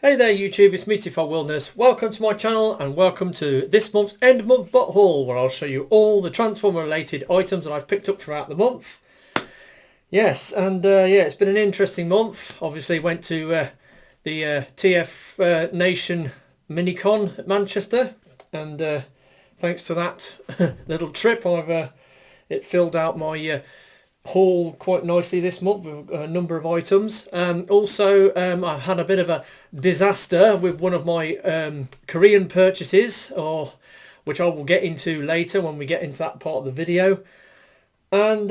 Hey there YouTube, it's me TFNation Wilderness. Welcome to my channel and welcome to this month's end of month bot haul, where I'll show you all the Transformer related items that I've picked up throughout the month. Yes, and yeah, it's been an interesting month. Obviously went to the TFNation Minicon at Manchester, and thanks to that little trip it filled out my haul quite nicely this month with a number of items. Also, I had a bit of a disaster with one of my Korean purchases, which I will get into later when we get into that part of the video. And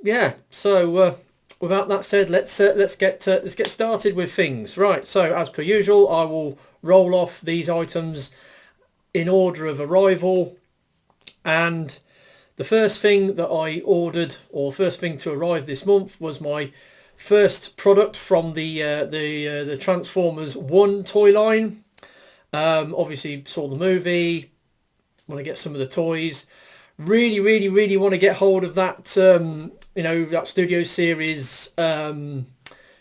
yeah, so without that said, let's get started with things. Right, so as per usual, I will roll off these items in order of arrival, and the first thing that I ordered, or first thing to arrive this month, was my first product from the Transformers 1 toy line. Obviously saw the movie, want to get some of the toys. Really want to get hold of that, that Studio Series,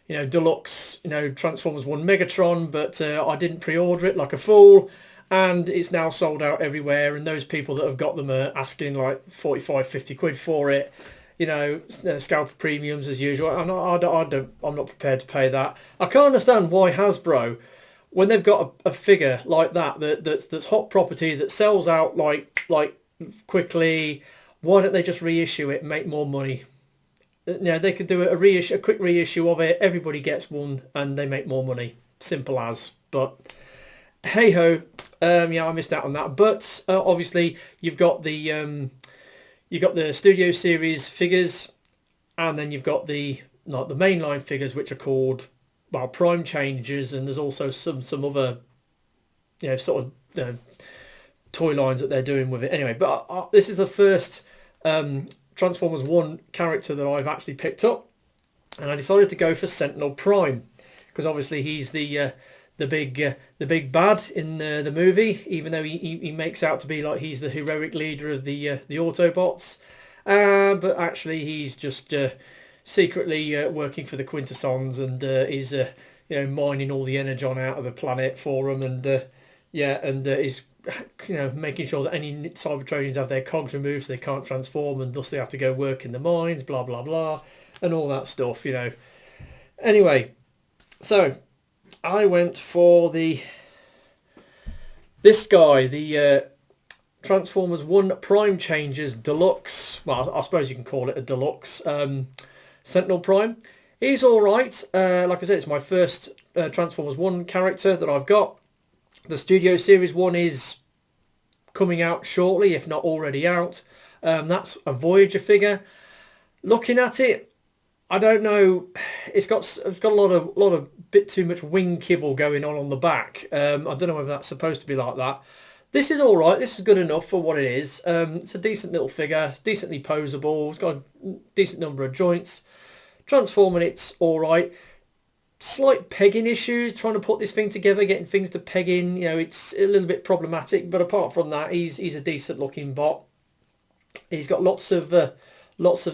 Deluxe, Transformers 1 Megatron, but I didn't pre-order it like a fool. And it's now sold out everywhere, and those people that have got them are asking like 45-50 quid for it. Scalper premiums as usual. I'm not prepared to pay that. I can't understand why Hasbro, when they've got a figure like that's hot property that sells out like quickly, why don't they just reissue it and make more money? They could do a quick reissue of it. Everybody gets one, and they make more money. Simple as. But hey ho. Yeah, I missed out on that, but obviously you've got the Studio Series figures, and then you've got the mainline figures, which are called prime changes, and there's also some other toy lines that they're doing with it. Anyway, but this is the first Transformers 1 character that I've actually picked up, and I decided to go for Sentinel Prime because obviously he's the big bad in the movie, even though he makes out to be like he's the heroic leader of the Autobots, but actually he's just secretly working for the Quintessons, and is mining all the Energon out of the planet for them, and is making sure that any Cybertronians have their cogs removed so they can't transform, and thus they have to go work in the mines, blah blah blah, and all that stuff. Anyway, so I went for this guy, the Transformers 1 Prime Changes Deluxe. Well, I suppose you can call it a Deluxe Sentinel Prime. He's alright. Like I said, it's my first Transformers 1 character that I've got. The Studio Series 1 is coming out shortly, if not already out. That's a Voyager figure. Looking at it, I don't know. It's got a lot of bit too much wing kibble going on the back. I don't know whether that's supposed to be like that. This is all right. This is good enough for what it is. It's a decent little figure. It's decently posable. It's got a decent number of joints. Transforming it's all right. Slight pegging issues. Trying to put this thing together, getting things to peg in. It's a little bit problematic. But apart from that, he's a decent looking bot. He's got lots of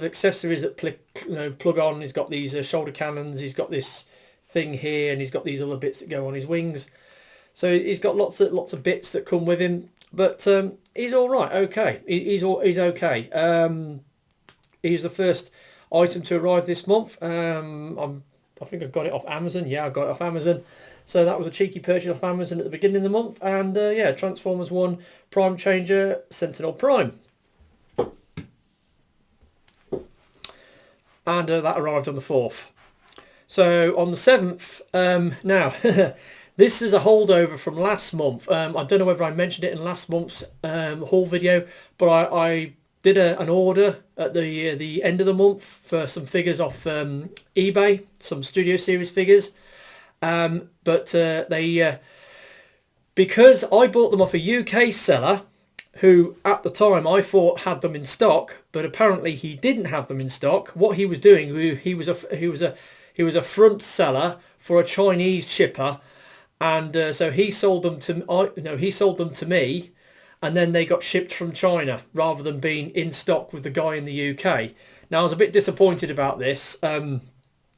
accessories that plug on. He's got these shoulder cannons. He's got this thing here, and he's got these other bits that go on his wings. So he's got lots of bits that come with him. But he's all right. Okay, he's okay. He's the first item to arrive this month. I think I got it off Amazon. Yeah, I got it off Amazon. So that was a cheeky purchase off Amazon at the beginning of the month. And yeah, Transformers 1 Prime Changer Sentinel Prime. And that arrived on the 4th. So on the 7th, now, this is a holdover from last month. I don't know whether I mentioned it in last month's haul video, but I did an order at the end of the month for some figures off eBay, some Studio Series figures. But they, because I bought them off a UK seller, who at the time I thought had them in stock, but apparently he didn't have them in stock. What he was doing, he was a front seller for a Chinese shipper, and so he sold them to me, and then they got shipped from China rather than being in stock with the guy in the UK. Now I was a bit disappointed about this.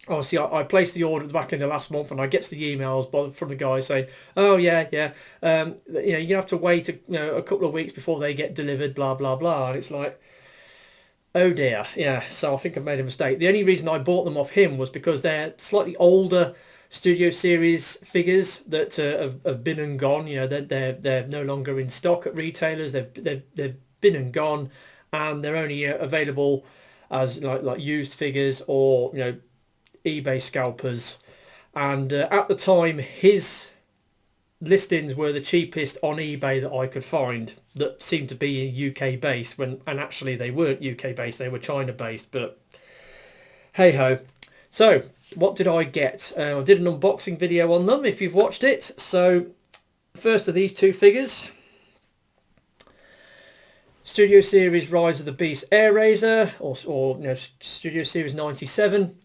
obviously I placed the order at the back end of last month, and I get the emails from the guy saying, oh yeah, you have to wait a couple of weeks before they get delivered, blah blah blah. And it's like, oh dear, yeah. So I think I've made a mistake. The only reason I bought them off him was because they're slightly older Studio Series figures that have been and gone. They're no longer in stock at retailers. They've been and gone, and they're only available as like used figures or eBay scalpers. And at the time, his listings were the cheapest on eBay that I could find that seemed to be UK based, and actually they weren't UK based, they were China based, but hey ho. So what did I get? I did an unboxing video on them if you've watched it. So first of these two figures, Studio Series Rise of the Beast Airazor, or Studio Series 97.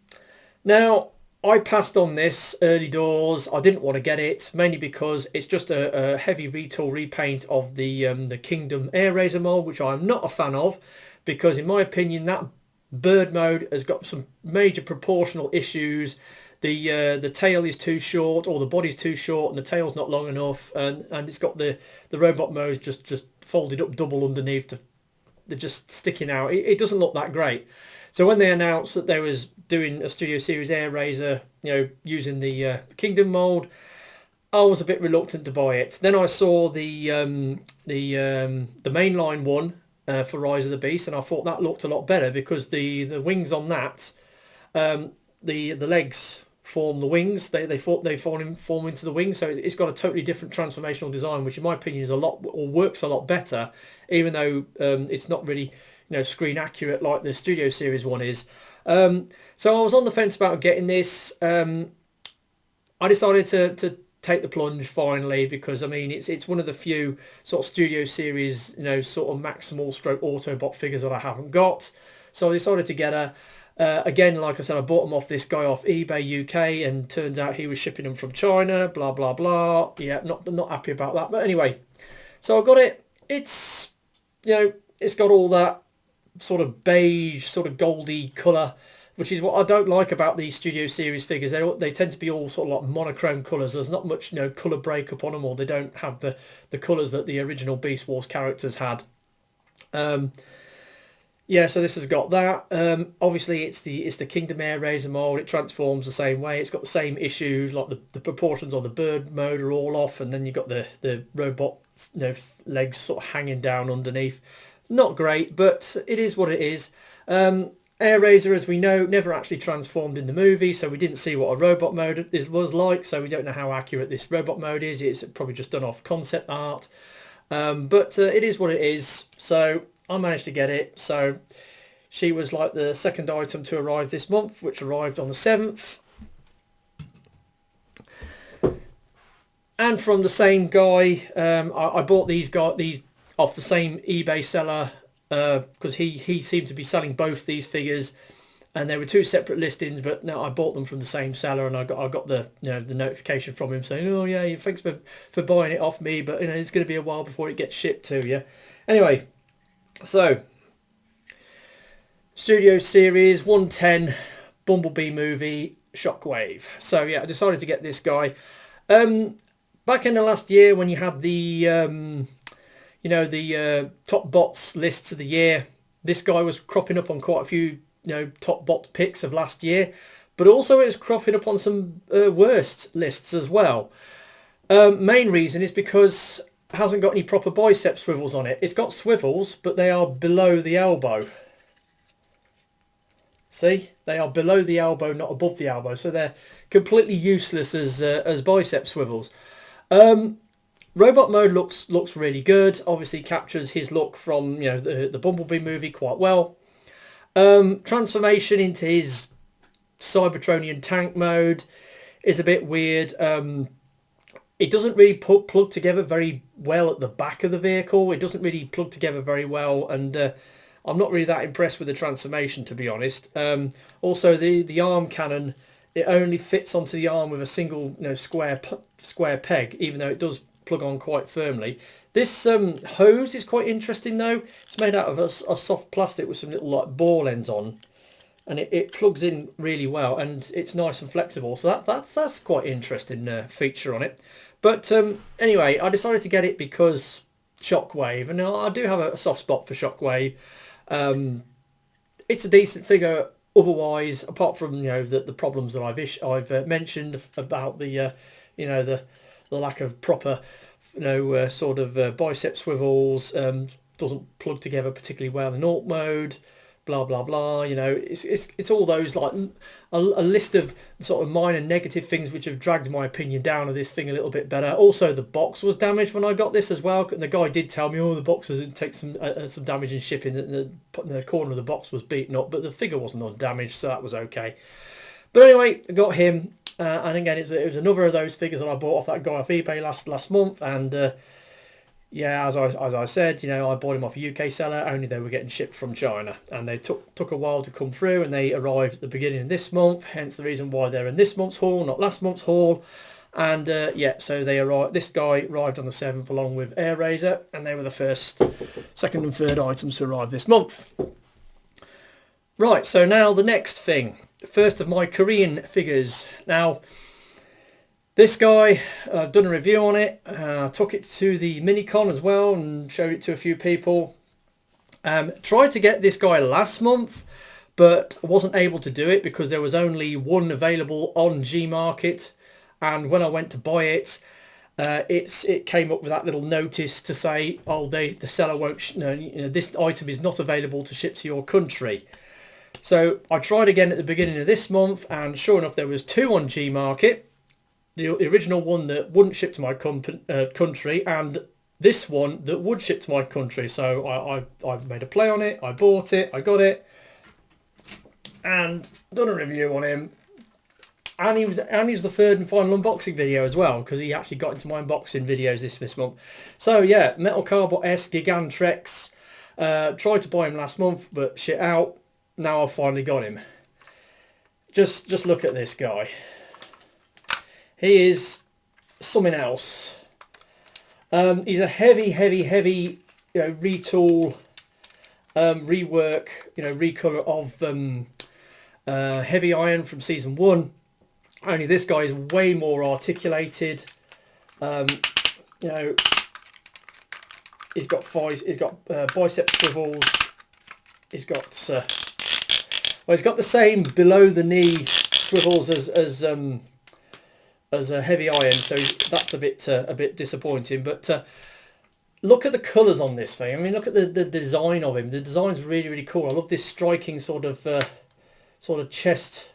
Now, I passed on this early doors. I didn't want to get it, mainly because it's just a heavy retool repaint of the Kingdom Airazor mold, which I'm not a fan of, because in my opinion that bird mode has got some major proportional issues. The tail is too short, or the body's too short, and the tail's not long enough, and it's got the robot mode just folded up double underneath. They're just sticking out. It doesn't look that great. So when they announced that they was doing a Studio Series Airazor, using the Kingdom mold, I was a bit reluctant to buy it. Then I saw the mainline one for Rise of the Beast, and I thought that looked a lot better because the wings on that, the legs form the wings. They form into the wings, so it's got a totally different transformational design, which in my opinion is works a lot better, even though it's not really screen accurate like the Studio Series one is. So I was on the fence about getting this. I decided to take the plunge finally, because I mean it's one of the few sort of Studio Series sort of maximal stroke Autobot figures that I haven't got. So I decided to get her. Again, like I said, I bought them off this guy off eBay UK, and turns out he was shipping them from China, blah blah blah. Yeah, not happy about that, but anyway, so I got it. It's it's got all that sort of beige, sort of goldy colour, which is what I don't like about these Studio Series figures. They tend to be all sort of like monochrome colours. There's not much colour breakup on them, or they don't have the colours that the original Beast Wars characters had. Yeah, so this has got that. Obviously, it's the Kingdom Airazor mold. It transforms the same way. It's got the same issues, like the proportions on the bird mode are all off, and then you've got the robot legs sort of hanging down underneath. Not great, but it is what it is. Airazor, as we know, never actually transformed in the movie, so we didn't see what a robot mode was like, so we don't know how accurate this robot mode is. It's probably just done off concept art. But it is what it is, so I managed to get it. So she was like the second item to arrive this month, which arrived on the 7th. And from the same guy, I bought these off the same eBay seller, because he seemed to be selling both these figures, and there were two separate listings, but no, I bought them from the same seller, and I got the the notification from him saying, oh yeah, thanks for buying it off me, but it's going to be a while before it gets shipped to you. Anyway, so Studio Series 110 Bumblebee movie Shockwave. So yeah, I decided to get this guy. Back in the last year, when you had the top bots lists of the year, this guy was cropping up on quite a few top bot picks of last year, but also it was cropping up on some worst lists as well. Main reason is because it hasn't got any proper bicep swivels on it. It's got swivels, but they are below the elbow. See, they are below the elbow, not above the elbow, so they're completely useless as bicep swivels. Robot mode looks really good. Obviously captures his look from the Bumblebee movie quite well. Transformation into his Cybertronian tank mode is a bit weird. It doesn't really plug together very well at the back of the vehicle. It doesn't really plug together very well, and I'm not really that impressed with the transformation, to be honest. Also, the arm cannon, it only fits onto the arm with a single square peg, even though it does plug on quite firmly. This hose is quite interesting though. It's made out of a soft plastic with some little like ball ends on. and it plugs in really well, and it's nice and flexible. So that's quite interesting feature on it. But anyway, I decided to get it because Shockwave, and I do have a soft spot for Shockwave. It's a decent figure otherwise, apart from the problems that I've mentioned about the the lack of proper sort of bicep swivels, doesn't plug together particularly well in alt mode, blah blah blah. It's all those, like a list of sort of minor negative things which have dragged my opinion down of this thing a little bit better. Also, the box was damaged when I got this as well. The guy did tell me, the box does take some damage in shipping. The corner of the box was beaten up, but the figure wasn't undamaged, so that was okay. But anyway, I got him, and again, it was another of those figures that I bought off that guy off eBay last month, and yeah, as I said, I bought them off a UK seller, only they were getting shipped from China, and they took a while to come through, and they arrived at the beginning of this month, hence the reason why they're in this month's haul, not last month's haul. And yeah, so they arrived. This guy arrived on the 7th along with Airazor, and they were the first, second and third items to arrive this month. Right, so now the next thing, first of my Korean figures. Now, this guy, I've done a review on it. Took it to the Minicon as well and showed it to a few people. Tried to get this guy last month, but wasn't able to do it because there was only one available on Gmarket. And when I went to buy it, it came up with that little notice to say, oh, the seller won't, this item is not available to ship to your country. So I tried again at the beginning of this month, and sure enough, there was two on Gmarket. The original one that wouldn't ship to my country, and this one that would ship to my country. So I made a play on it, I bought it, I got it, and done a review on him. And he was the third and final unboxing video as well, because he actually got into my unboxing videos this month. So yeah, Metal Cardbot S Gigan Trex. Tried to buy him last month, but shit out. Now I've finally got him. Just look at this guy. He is something else. He's a heavy retool, rework, recolor of Heavy Iron from season 1. Only this guy is way more articulated. He's got bicep swivels. He's got he's got the same below the knee swivels as a Heavy Iron, so that's a bit disappointing. But look at the colours on this thing. I mean, look at the design of him. The design's really cool. I love this striking sort of chest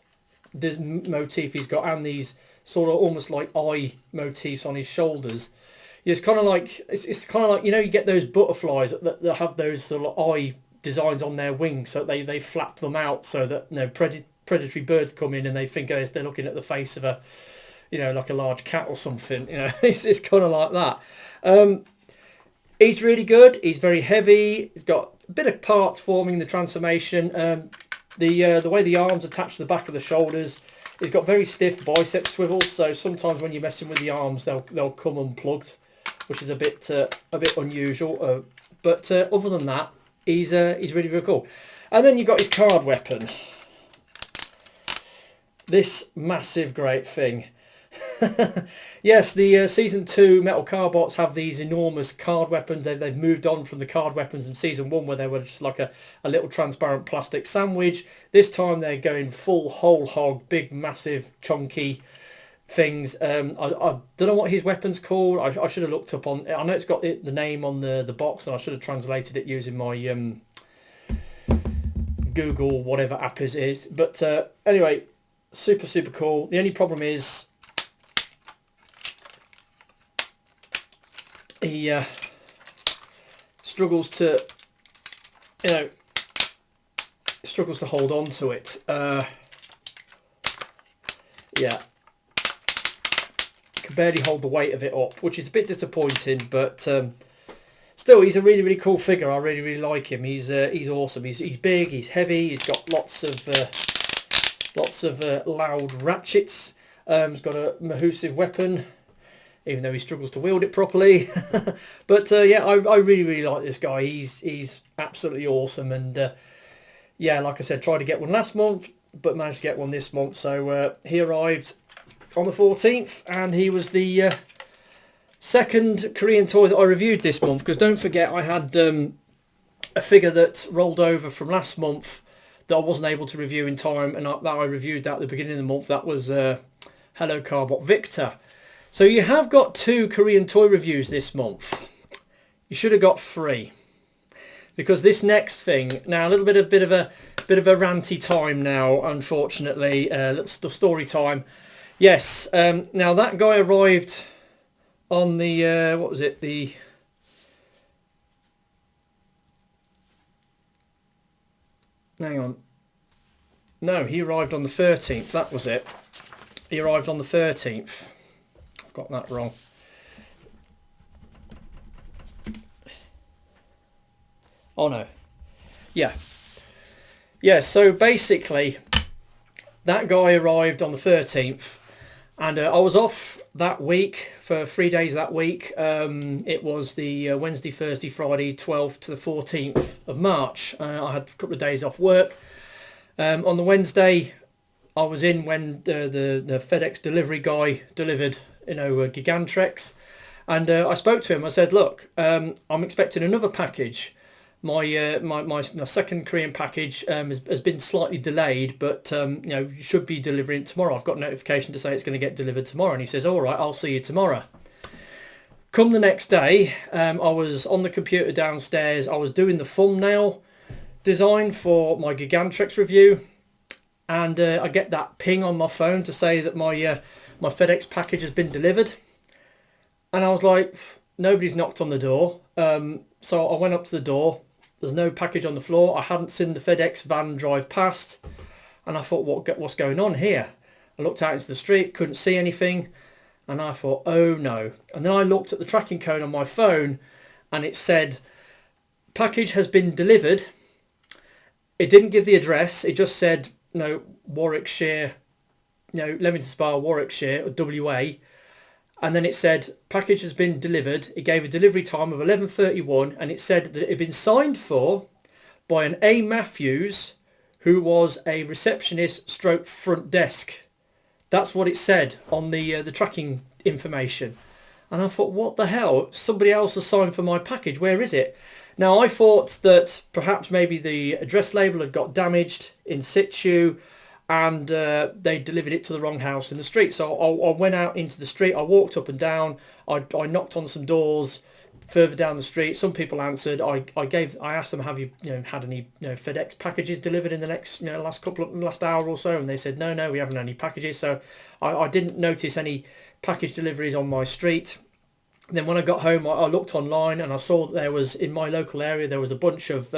motif he's got, and these sort of almost like eye motifs on his shoulders. It's kind of like you get those butterflies that have those sort of eye designs on their wings, so they flap them out so that predatory birds come in and they think they're looking at the face of a like a large cat or something. It's kind of like that. He's really good. He's very heavy. He's got a bit of parts forming the transformation. The way the arms attach to the back of the shoulders, he's got very stiff bicep swivels. So sometimes when you're messing with the arms, they'll come unplugged, which is a bit unusual. But other than that, he's really cool. And then you've got his card weapon. This massive great thing. Yes, the season 2 Metal Carbots have these enormous card weapons. They've moved on from the card weapons in season 1 where they were just like a little transparent plastic sandwich. This time they're going full whole hog, big massive chunky things. I don't know what his weapon's called. I should have looked up on. I know it's got the name on the box, and I should have translated it using my Google whatever app it is. But anyway, super cool. The only problem is he struggles to hold on to it. Yeah, can barely hold the weight of it up, which is a bit disappointing, but still, he's a really cool figure. I really like him. He's awesome. He's big, he's heavy, he's got lots of loud ratchets. He's got a massive weapon, even though he struggles to wield it properly. But yeah, I really like this guy. He's absolutely awesome, and yeah, like I said, tried to get one last month, but managed to get one this month. So he arrived on the 14th, and he was the second Korean toy that I reviewed this month. Because don't forget, I had a figure that rolled over from last month that I wasn't able to review in time, and that I reviewed that at the beginning of the month. That was Hello Cardbot Victor. So you have got 2 Korean toy reviews this month. You should have got 3, because this next thing, now a bit of a ranty time now, unfortunately. The story time. Yes. Now that guy arrived on the what was it? Hang on. No, he arrived on the 13th. That was it. He arrived on the 13th. I've got that wrong. Oh no. Yeah. Yeah, so basically that guy arrived on the 13th, and I was off that week for 3 days that week. It was the Wednesday, Thursday, Friday, 12th to the 14th of March. I had a couple of days off work. On the Wednesday, I was in when the FedEx delivery guy delivered, Gigan Trex, and I spoke to him. I said, look, I'm expecting another package. My second Korean package has been slightly delayed, but you should be delivering tomorrow. I've got a notification to say it's going to get delivered tomorrow. And he says, all right, I'll see you tomorrow. Come the next day, I was on the computer downstairs. I was doing the thumbnail design for my Gigantrex review, and I get that ping on my phone to say that my FedEx package has been delivered. And I was like, nobody's knocked on the door. So I went up to the door. There's no package on the floor. I hadn't seen the FedEx van drive past, and I thought, what's going on here? I looked out into the street, couldn't see anything, and I thought, oh no. And then I looked at the tracking code on my phone, and it said, package has been delivered. It didn't give the address. It just said, Warwickshire, Leamington Spa, Warwickshire, or WA. And then it said, package has been delivered. It gave a delivery time of 11:31, and it said that it had been signed for by an A. Matthews, who was a receptionist stroke front desk. That's what it said on the tracking information. And I thought, what the hell? Somebody else has signed for my package. Where is it? Now, I thought that perhaps maybe the address label had got damaged in situ, and they delivered it to the wrong house in the street. So I went out into the street. I walked up and down. I knocked on some doors further down the street. Some people answered. I asked them, have you had any FedEx packages delivered in the next last hour or so? And they said, no, we haven't had any packages. So I didn't notice any package deliveries on my street. And then when I got home, I looked online, and I saw that there was, in my local area, there was a bunch of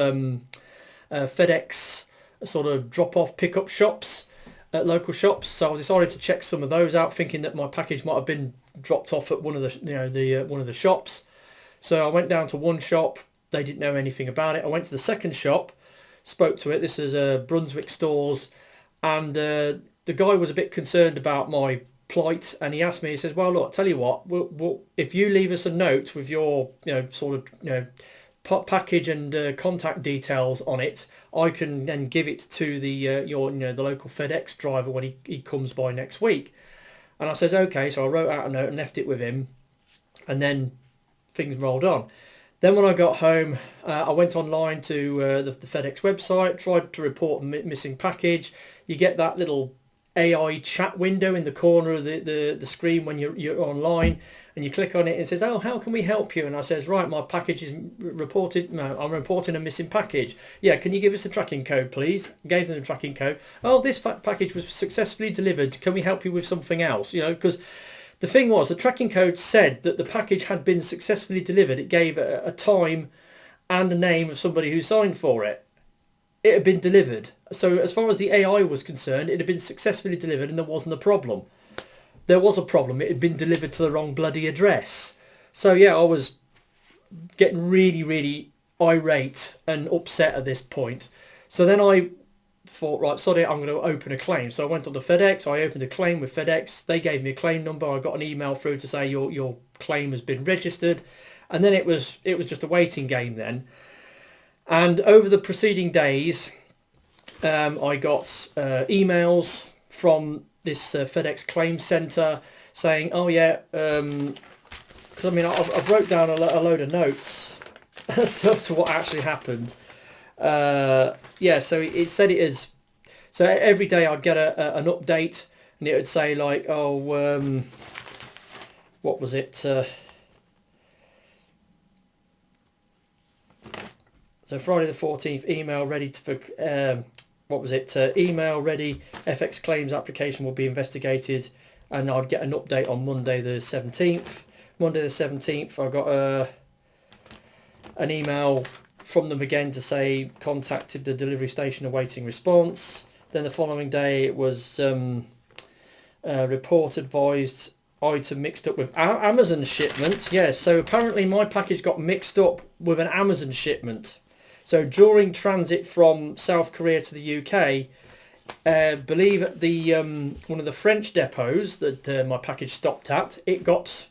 FedEx sort of drop-off pickup shops at local shops. So I decided to check some of those out, thinking that my package might have been dropped off at one of the one of the shops. So I went down to one shop. They didn't know anything about it. I went to the second shop, spoke to it. This is Brunswick Stores, and the guy was a bit concerned about my plight, and he asked me, he says, well, look, tell you what, we'll, if you leave us a note with your package and contact details on it, I can then give it to the the local FedEx driver when he comes by next week. And I says, okay. So I wrote out a note and left it with him, and then things rolled on. Then when I got home, I went online to the FedEx website, tried to report a missing package. You get that little AI chat window in the corner of the screen when you're online, and you click on it and it says, oh, how can we help you? And I says, right, my package is reported. No, I'm reporting a missing package. Yeah, can you give us a tracking code, please? Gave them the tracking code. Oh, this package was successfully delivered. Can we help you with something else? Because the thing was, the tracking code said that the package had been successfully delivered. It gave a time and a name of somebody who signed for it. It had been delivered. So as far as the AI was concerned, it had been successfully delivered, and there wasn't a problem. There was a problem. It had been delivered to the wrong bloody address. So yeah, I was getting really, really irate and upset at this point. So then I thought, right, sorry, I'm going to open a claim. So I went on to FedEx. I opened a claim with FedEx. They gave me a claim number. I got an email through to say your claim has been registered. And then it was just a waiting game then. And over the preceding days, I got emails from this FedEx claims centre saying, oh yeah, because I mean I've wrote down a load of notes as to what actually happened. Yeah, so it said it is. So every day I'd get an update, and it would say like, oh, what was it? So Friday the 14th, email ready for, what was it? Email ready, FX claims application will be investigated, and I'd get an update on Monday the 17th. Monday the 17th, I got an email from them again to say contacted the delivery station awaiting response. Then the following day it was report advised item mixed up with Amazon shipment. Yeah, so apparently my package got mixed up with an Amazon shipment. So during transit from South Korea to the UK, believe at the one of the French depots that my package stopped at, it got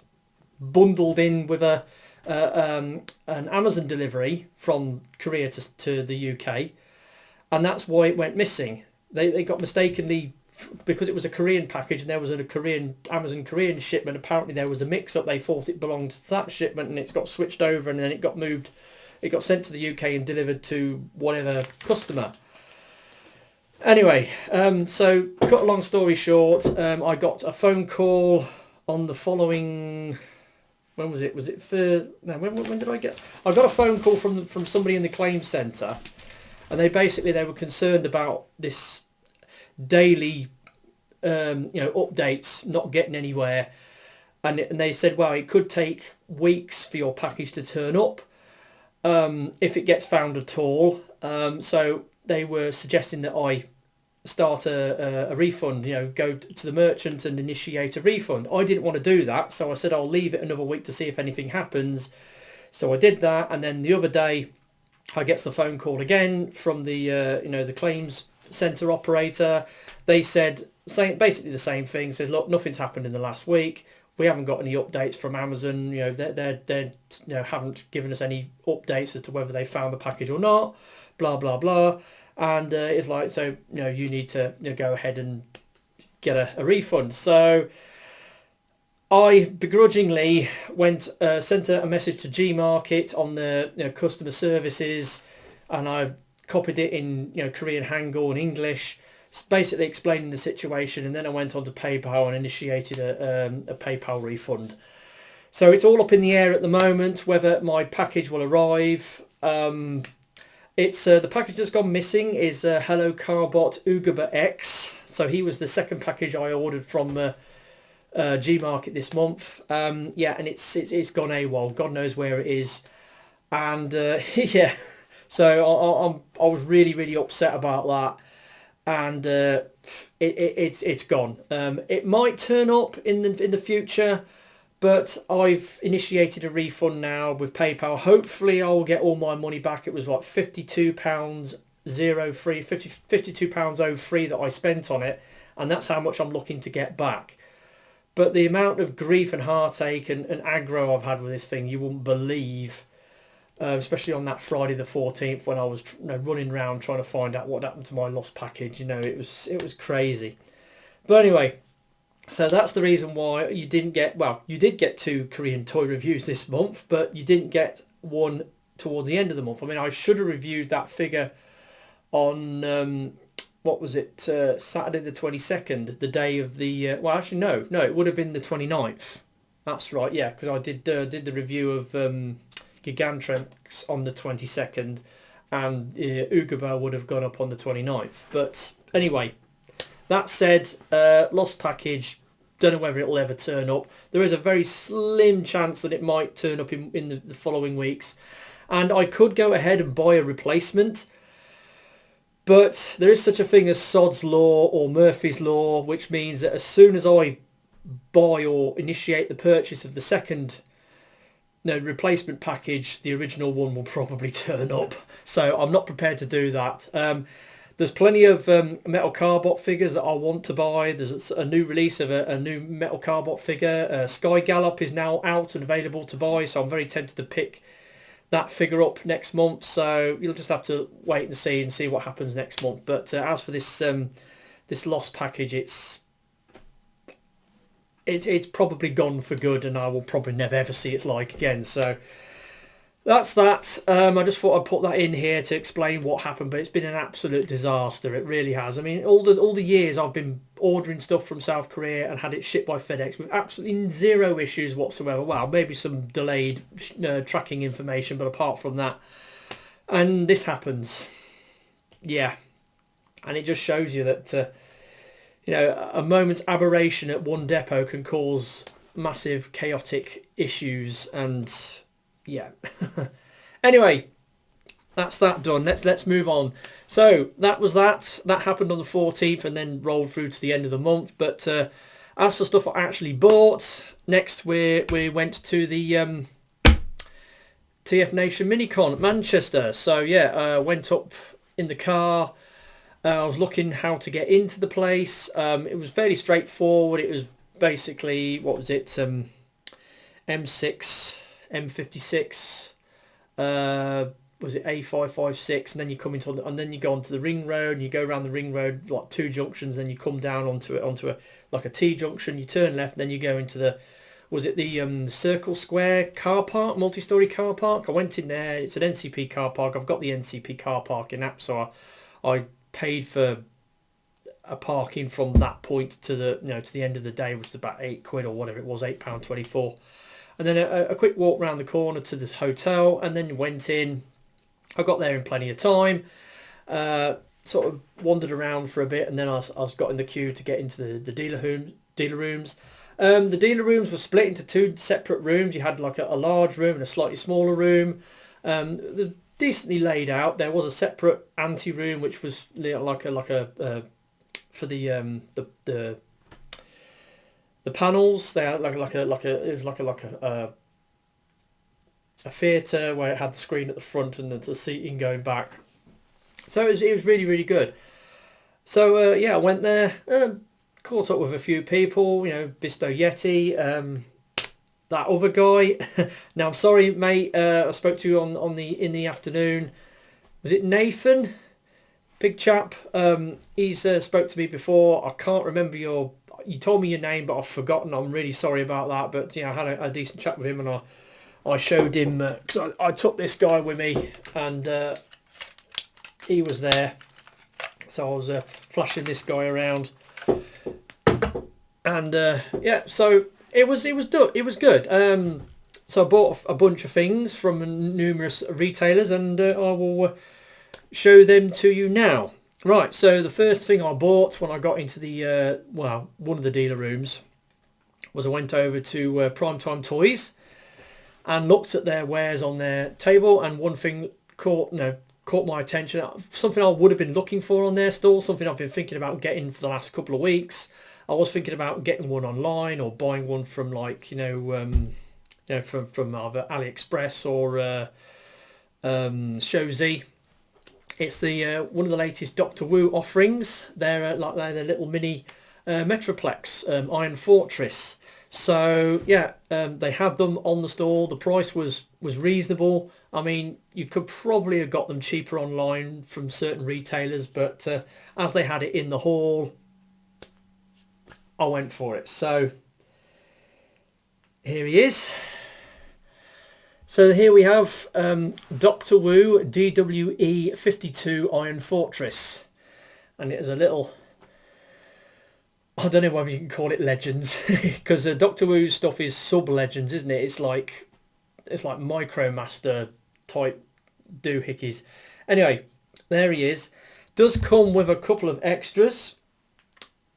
bundled in with an Amazon delivery from Korea to the UK, and that's why it went missing. They got mistakenly, because it was a Korean package and there was a Amazon Korean shipment, apparently there was a mix-up. They thought it belonged to that shipment, and it's got switched over, and then it got moved. It got sent to the UK and delivered to whatever customer. Anyway, so cut a long story short, I got a phone call on the following... When was it? Was it for... No, when did I get... I got a phone call from somebody in the claims centre, and they were concerned about this daily updates not getting anywhere, and they said, well, it could take weeks for your package to turn up if it gets found at all. So they were suggesting that I start a refund, go to the merchant and initiate a refund. I didn't want to do that, so I said I'll leave it another week to see if anything happens. So I did that, and then the other day I get the phone call again from the the claims centre operator. They said basically the same thing. Says, look, nothing's happened in the last week. We haven't got any updates from Amazon. They haven't given us any updates as to whether they found the package or not. Blah blah blah. And it's like, so you need to go ahead and get a refund. So I begrudgingly sent a message to Gmarket on the customer services, and I copied it in Korean Hangul and English, basically explaining the situation. And then I went on to PayPal and initiated a PayPal refund. So it's all up in the air at the moment whether my package will arrive. It's the package that's gone missing is Hello Cardbot Ugaba X. So he was the second package I ordered from Gmarket this month. Yeah, and it's gone AWOL. God knows where it is. And yeah, so I was really upset about that. And it's gone. It might turn up in the future, but I've initiated a refund now with PayPal. Hopefully I'll get all my money back. It was like £52.03 that I spent on it, and that's how much I'm looking to get back. But the amount of grief and heartache and aggro I've had with this thing, you wouldn't believe. Especially on that Friday the 14th when I was running around trying to find out what happened to my lost package. It was crazy. But anyway, so that's the reason why you didn't get... Well, you did get 2 Korean toy reviews this month, but you didn't get one towards the end of the month. I mean, I should have reviewed that figure on... what was it? Saturday the 22nd, the day of the... well, actually, no, it would have been the 29th. That's right, yeah, because I did the review of... Gigan Trex on the 22nd, and Ugaba would have gone up on the 29th. But anyway, that said, lost package, don't know whether it will ever turn up. There is a very slim chance that it might turn up in the following weeks, and I could go ahead and buy a replacement, but there is such a thing as Sod's Law or Murphy's Law, which means that as soon as I buy or initiate the purchase of the second replacement package, the original one will probably turn up. So I'm not prepared to do that. There's plenty of Metal Cardbot figures that I want to buy. There's a new release of a new Metal Cardbot figure. Sky Gallop is now out and available to buy, so I'm very tempted to pick that figure up next month, so you'll just have to wait and see what happens next month. But as for this this lost package, it's probably gone for good, and I will probably never ever see its like again. So that's that. I just thought I'd put that in here to explain what happened, but it's been an absolute disaster. It really has. I mean, all the years I've been ordering stuff from South Korea and had it shipped by FedEx with absolutely zero issues whatsoever. Well, maybe some delayed tracking information, but apart from that, and this happens. Yeah, and it just shows you that you know, a moment's aberration at one depot can cause massive chaotic issues, and yeah. Anyway, that's that done. Let's move on. So that was that. That happened on the 14th and then rolled through to the end of the month. But as for stuff I actually bought, next we went to the TFNation Minicon at Manchester. So yeah, went up in the car. I was looking how to get into the place. It was fairly straightforward. It was basically, what was it? M6, M56, was it A556, and then you come into, and then you go onto the ring road, and you go around the ring road like 2 junctions, then you come down onto a like a T junction. You turn left, and then you go into the, was it the Circle Square car park, multi-story car park? I went in there. It's an NCP car park. I've got the NCP car parking app, so I paid for a parking from that point to the, you know, to the end of the day, which is about £8 or whatever it was, £8.24. And then a quick walk round the corner to this hotel, and then went in. I got there in plenty of time. Sort of wandered around for a bit, and then I got in the queue to get into the dealer rooms. The dealer rooms were split into 2 separate rooms. You had like a large room and a slightly smaller room. They're decently laid out. There was a separate ante room, which was like a for the panels. They had a theatre where it had the screen at the front and the seating going back. So it was really, really good. So yeah, I went there, caught up with a few people. You know, Bisto Yeti, that other guy. Now I'm sorry, mate. I spoke to you in the afternoon. Was it Nathan? Big chap. He's spoke to me before. I can't remember you told me your name, but I've forgotten. I'm really sorry about that. But yeah, I had a decent chat with him, and I showed him, because I took this guy with me, and he was there, so I was flashing this guy around, and yeah, so it was good. So I bought a bunch of things from numerous retailers, and I will show them to you now. Right, so the first thing I bought when I got into the one of the dealer rooms was I went over to Primetime Toys and looked at their wares on their table, and one thing caught my attention. Something I would have been looking for on their stall, something I've been thinking about getting for the last couple of weeks. I was thinking about getting one online or buying one from, like, from either AliExpress or Shozi. It's the one of the latest Doctor Wu offerings. They're they're little mini Metroplex Iron Fortress. So yeah, they had them on the store. The price was reasonable. I mean, you could probably have got them cheaper online from certain retailers, but as they had it in the hall, I went for it. So here he is. So here we have Doctor Wu DWE 52 Iron Fortress, and it is a little, I don't know whether you can call it Legends, because Doctor Wu's stuff is sub-Legends, isn't it? It's like Micromaster type doohickeys. Anyway, there he is. Does come with a couple of extras.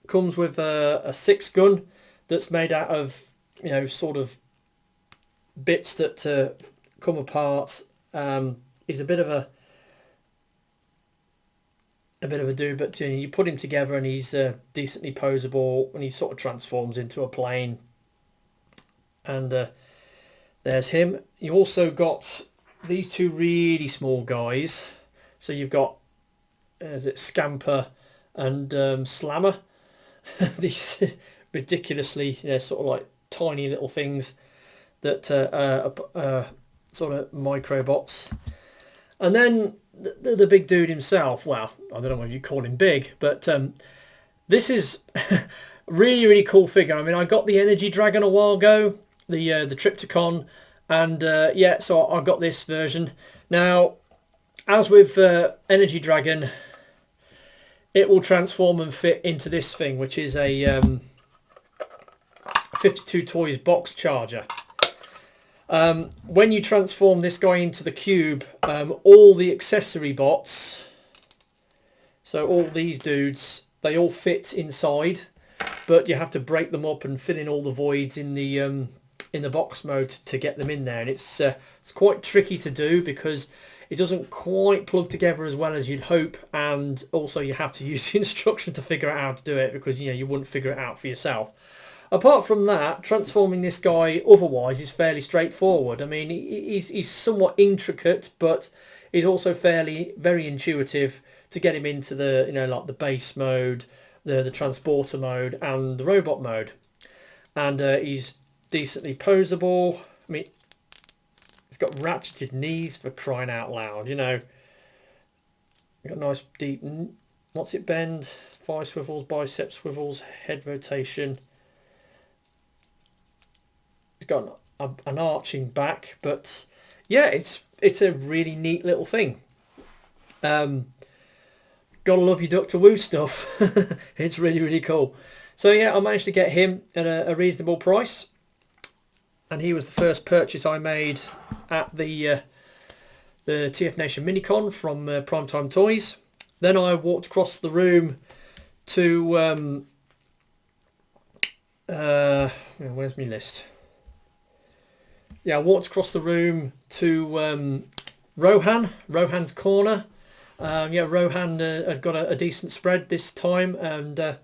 Comes with a 6-gun that's made out of, sort of bits that come apart. He's a bit of a dude, but you put him together and he's decently posable, and he sort of transforms into a plane. And there's him. You also got these 2 really small guys. So you've got Scamper and Slammer. These ridiculously, sort of like tiny little things that sort of microbots. And then the big dude himself, well, I don't know whether you call him big, but this is really, really cool figure. I mean, I got the Energy Dragon a while ago, the Triptychon, and yeah, so I got this version. Now, as with Energy Dragon, it will transform and fit into this thing, which is a 52 Toys box charger. When you transform this guy into the cube, all the accessory bots, so all these dudes, they all fit inside, but you have to break them up and fill in all the voids in the box mode to get them in there, and it's quite tricky to do because it doesn't quite plug together as well as you'd hope, and also you have to use the instruction to figure out how to do it, because you wouldn't figure it out for yourself. Apart from that, transforming this guy otherwise is fairly straightforward. I mean, he's somewhat intricate, but he's also very intuitive to get him into the, like the base mode, the transporter mode, and the robot mode. And he's decently posable. I mean, he's got ratcheted knees, for crying out loud, Got nice deep, what's it bend? Thigh swivels, bicep swivels, head rotation. It's got an arching back, but yeah, it's a really neat little thing. Gotta love your Doctor Wu stuff. It's really, really cool. So yeah, I managed to get him at a reasonable price, and he was the first purchase I made at the TFNation Minicon from Primetime Toys. Then I walked across the room to where's my list? Yeah, I walked across the room to Rohan's Corner. Yeah, Rohan had got a decent spread this time, and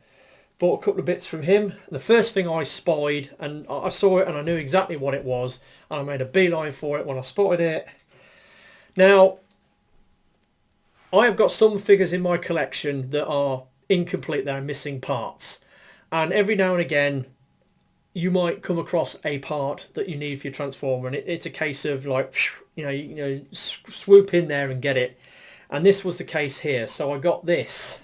bought a couple of bits from him. The first thing I spied, and I saw it and I knew exactly what it was, and I made a beeline for it when I spotted it. Now, I have got some figures in my collection that are incomplete, they're missing parts, and every now and again you might come across a part that you need for your transformer, and it's a case of like, swoop in there and get it. And this was the case here. So I got this.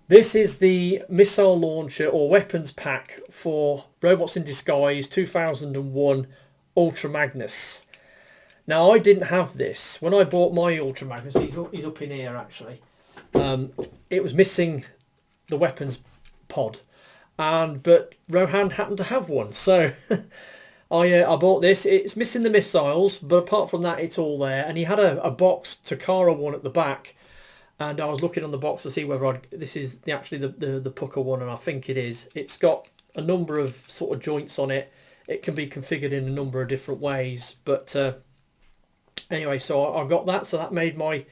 This is the missile launcher or weapons pack for Robots in Disguise 2001 Ultra Magnus. Now, I didn't have this when I bought my Ultra Magnus. He's up in here actually. It was missing the weapons pod. But Rohan happened to have one, so I bought this. It's missing the missiles, but apart from that, it's all there. And he had a box Takara one at the back, and I was looking on the box to see whether this is actually the pucker one, and I think it is. It's got a number of sort of joints on it. It can be configured in a number of different ways, but anyway, so I got that. So that made my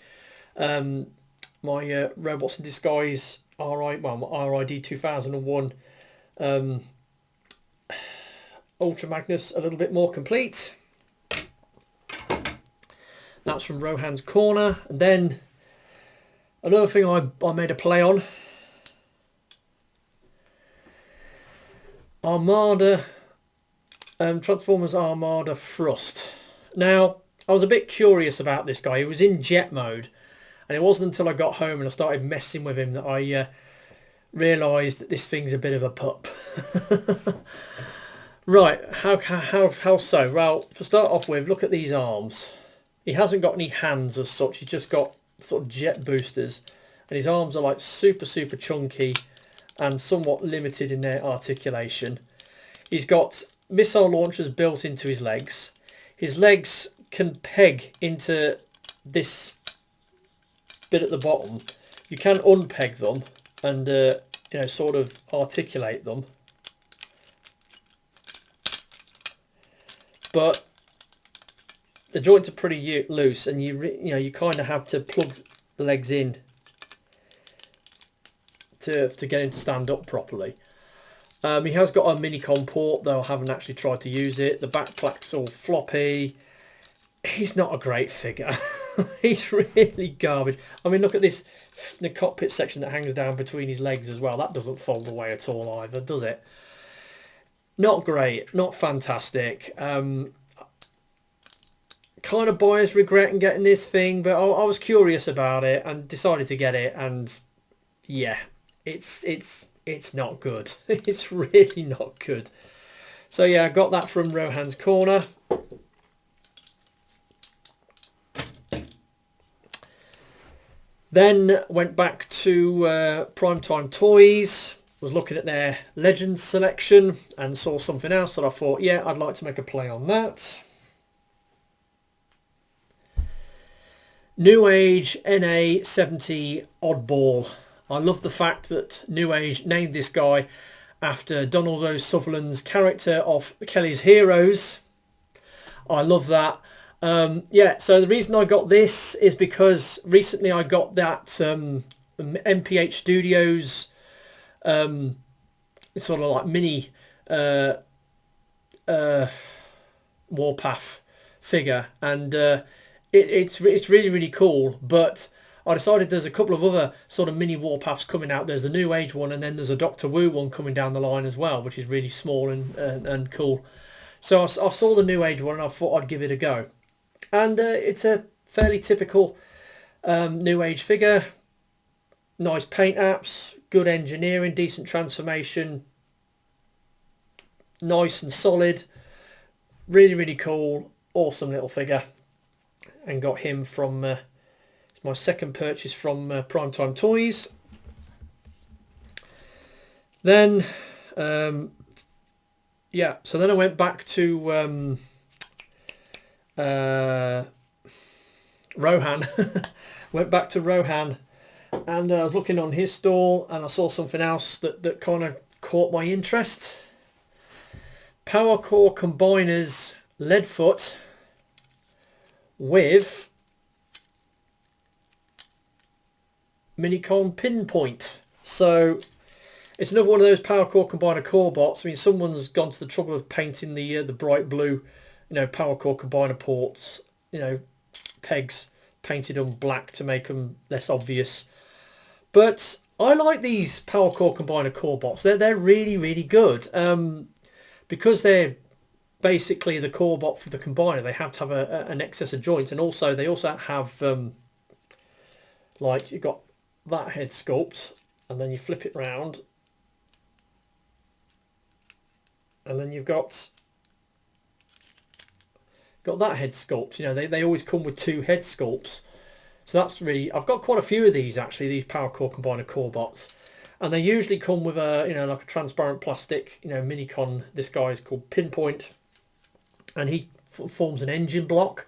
my Robots in Disguise RID 2001. Ultra Magnus a little bit more complete. That's from Rohan's Corner. And then another thing I made a play on, Armada, Transformers Armada Thrust. Now, I was a bit curious about this guy. He was in jet mode, and it wasn't until I got home and I started messing with him that I realised that this thing's a bit of a pup. Right, how so? Well, to start off with, look at these arms. He hasn't got any hands as such. He's just got sort of jet boosters, and his arms are like super chunky and somewhat limited in their articulation. He's got missile launchers built into his legs. His legs can peg into this bit at the bottom. You can unpeg them and sort of articulate them, but the joints are pretty loose, and you kind of have to plug the legs in to get him to stand up properly. He has got a Minicon port, though I haven't actually tried to use it. The back plaque's all floppy. He's not a great figure. He's really garbage. I mean, look at this, the cockpit section that hangs down between his legs as well. That doesn't fold away at all either, does it? Not great, not fantastic. kind of buyer's regret in getting this thing, but I was curious about it and decided to get it, and yeah, it's not good. It's really not good. So yeah, I got that from Rohan's Corner. Then went back to Primetime Toys, was looking at their Legends selection and saw something else that I thought, yeah, I'd like to make a play on that. Newage NA70 Oddball. I love the fact that Newage named this guy after Donald O. Sutherland's character of Kelly's Heroes. I love that. Yeah, so the reason I got this is because recently I got that MPH Studios sort of like mini Warpath figure, and it's really, really cool, but I decided there's a couple of other sort of mini Warpaths coming out. There's the New Age one, and then there's a Doctor Wu one coming down the line as well, which is really small and cool. So I saw the New Age one and I thought I'd give it a go. And it's a fairly typical New Age figure. Nice paint apps, good engineering, decent transformation. Nice and solid. Really, really cool. Awesome little figure. And got him from... it's my second purchase from Primetime Toys. Then... yeah, so then I went back to... Rohan. Went back to Rohan, and I was looking on his stall and I saw something else that kind of caught my interest. Power Core Combiners Leadfoot with Minicon Pinpoint. So it's another one of those Power Core Combiner core bots. I mean, someone's gone to the trouble of painting the bright blue, you know, Power Core Combiner ports, you know, pegs, painted them black to make them less obvious. But I like these Power Core Combiner core bots. They're really, really good. Because they're basically the core bot for the combiner, they have to have an excess of joints, and also they also have like, you've got that head sculpt, and then you flip it round, and then you've got that head sculpt. You know, they always come with two head sculpts. So that's really, I've got quite a few of these actually, these Power Core Combiner core bots. And they usually come with a, you know, like a transparent plastic, you know, Minicon. This guy is called Pinpoint, and he forms an engine block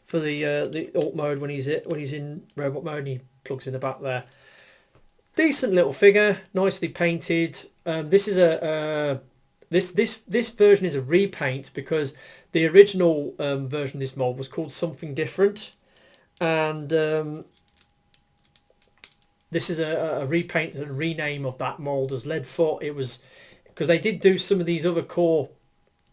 for the alt mode when he's in robot mode, and he plugs in the back there. Decent little figure, nicely painted. This is this version is a repaint, because the original version of this mold was called something different, and this is a repaint and rename of that mold as Leadfoot. It was because they did do some of these other core,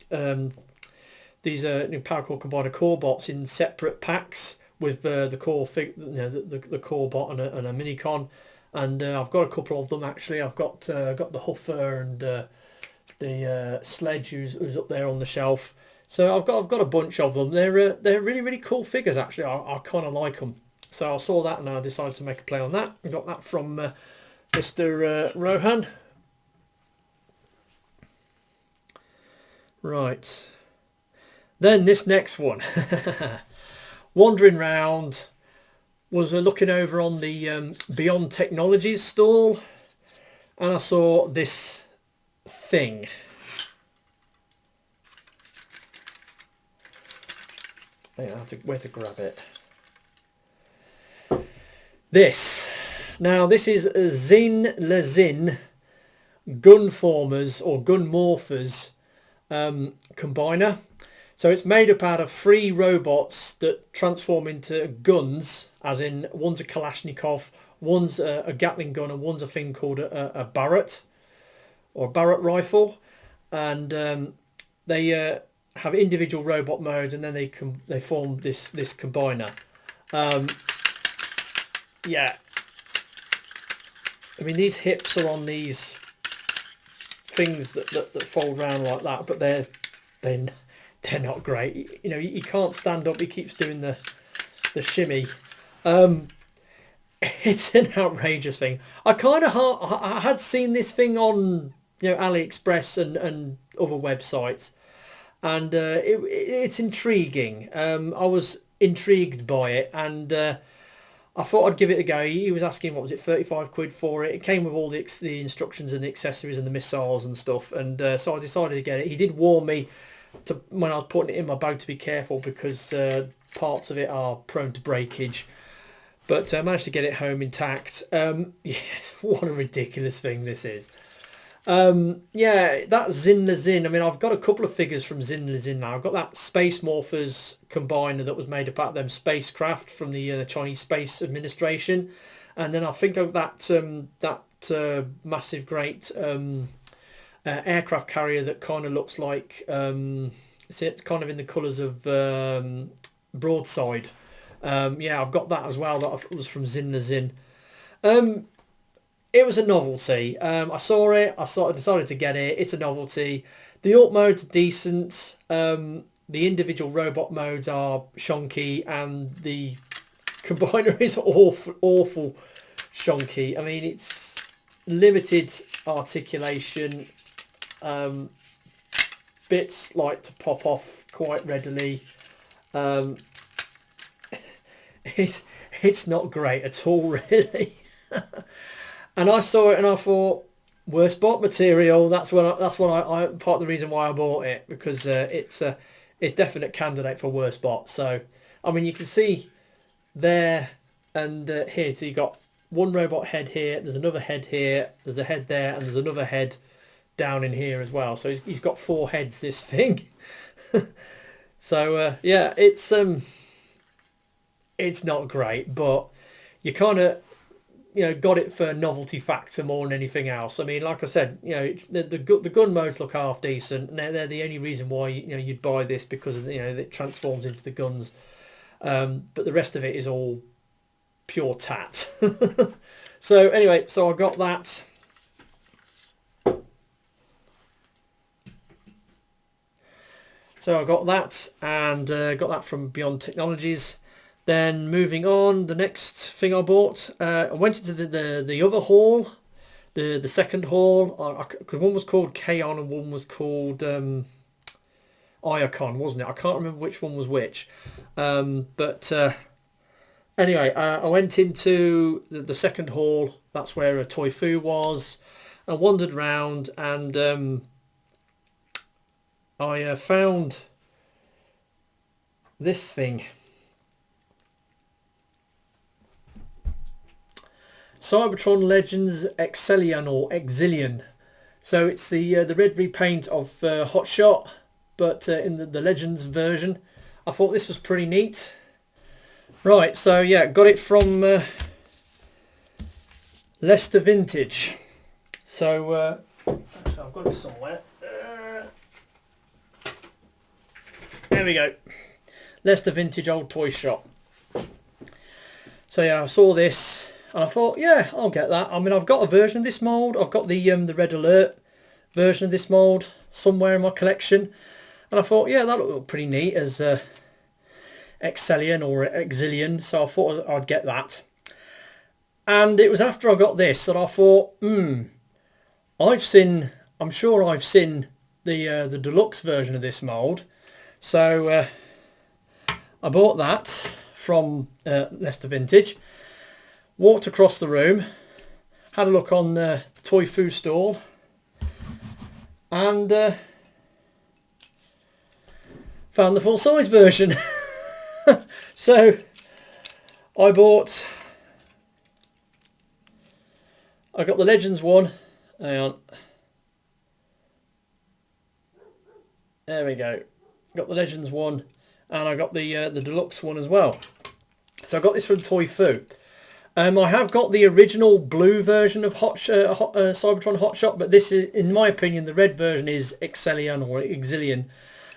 these Power Core Combiner core bots in separate packs with the core the core bot and a Minicon, and I've got a couple of them actually. I've got the Huffer and the Sledge who's up there on the shelf. So I've got a bunch of them. They're really, really cool figures actually. I kind of like them. So I saw that and I decided to make a play on that. I got that from Mr. Rohan. Right. Then this next one. Wandering round, was looking over on the Beyond Technologies stall, and I saw this thing. I have to, where to grab it. This. Now this is a Zin Lazin Gunformers or Gun Morphers combiner. So it's made up out of 3 robots that transform into guns, as in one's a Kalashnikov, one's a Gatling gun, and one's a thing called a Barrett or a Barrett rifle, and they have individual robot modes, and then they form this combiner. Yeah, I mean, these hips are on these things that fold around like that, but they're they're not great. You know, he can't stand up. He keeps doing the shimmy. It's an outrageous thing. I had seen this thing on, you know, AliExpress and other websites, and it's intriguing. I was intrigued by it, and I thought I'd give it a go. He was asking, what was it, 35 quid for it. It came with all the instructions and the accessories and the missiles and stuff, and so I decided to get it. He did warn me when I was putting it in my bag to be careful, because parts of it are prone to breakage. But I managed to get it home intact. Yeah, what a ridiculous thing this is. Yeah, that Zin Le Zin. I mean, I've got a couple of figures from Zin Le Zin now. I've got that Space Morphers combiner that was made up out of them spacecraft from the Chinese Space Administration, and then I think of that massive, great aircraft carrier that kind of looks like it's kind of in the colours of Broadside. Yeah, I've got that as well. That was from Zin Le Zin. It was a novelty. I saw it. I decided to get it. It's a novelty. The alt modes are decent. The individual robot modes are shonky, and the combiner is awful shonky. I mean, it's limited articulation. Bits like to pop off quite readily. It's not great at all, really. And I saw it and I thought, worst bot material. That's what I part of the reason why I bought it, because it's definite candidate for worst bot. So I mean, you can see there and here. So you got one robot head here. There's another head here. There's a head there, and there's another head down in here as well. So he's got 4 heads. This thing. So yeah, it's not great, but you kind of, you know, got it for novelty factor more than anything else. I mean, like I said, you know, the gun modes look half decent, and they're the only reason why you'd buy this, because of, you know, it transforms into the guns. But the rest of it is all pure tat. So anyway, so I got that. So I got that, and got that from Beyond Technologies. Then moving on, the next thing I bought, I went into the other hall, the second hall, because one was called K-On and one was called Iacon, wasn't it? I can't remember which one was which. But anyway, I went into the second hall. That's where a Toy Fu was. I wandered around, and I found this thing. Cybertron Legends Exillion or Exillion. So it's the red repaint of Hotshot, but in the Legends version. I thought this was pretty neat. Right, so yeah, got it from Leicester Vintage. So actually I've got it somewhere. There we go. Leicester Vintage Old Toy Shop. So yeah, I saw this. And I thought, yeah, I'll get that. I mean, I've got a version of this mould. I've got the Red Alert version of this mould somewhere in my collection. And I thought, yeah, that looked pretty neat as Exillion or Exillion. So I thought I'd get that. And it was after I got this that I thought, I'm sure I've seen the deluxe version of this mould. So I bought that from Leicester Vintage. Walked across the room, had a look on the Toy Fu stall, and found the full-size version. So I got the Legends one. Hang on. There we go. Got the Legends one, and I got the deluxe one as well. So I got this from Toy Fu. I have got the original blue version of Cybertron Hotshot, but this is, in my opinion, the red version is Exillion or Exillion.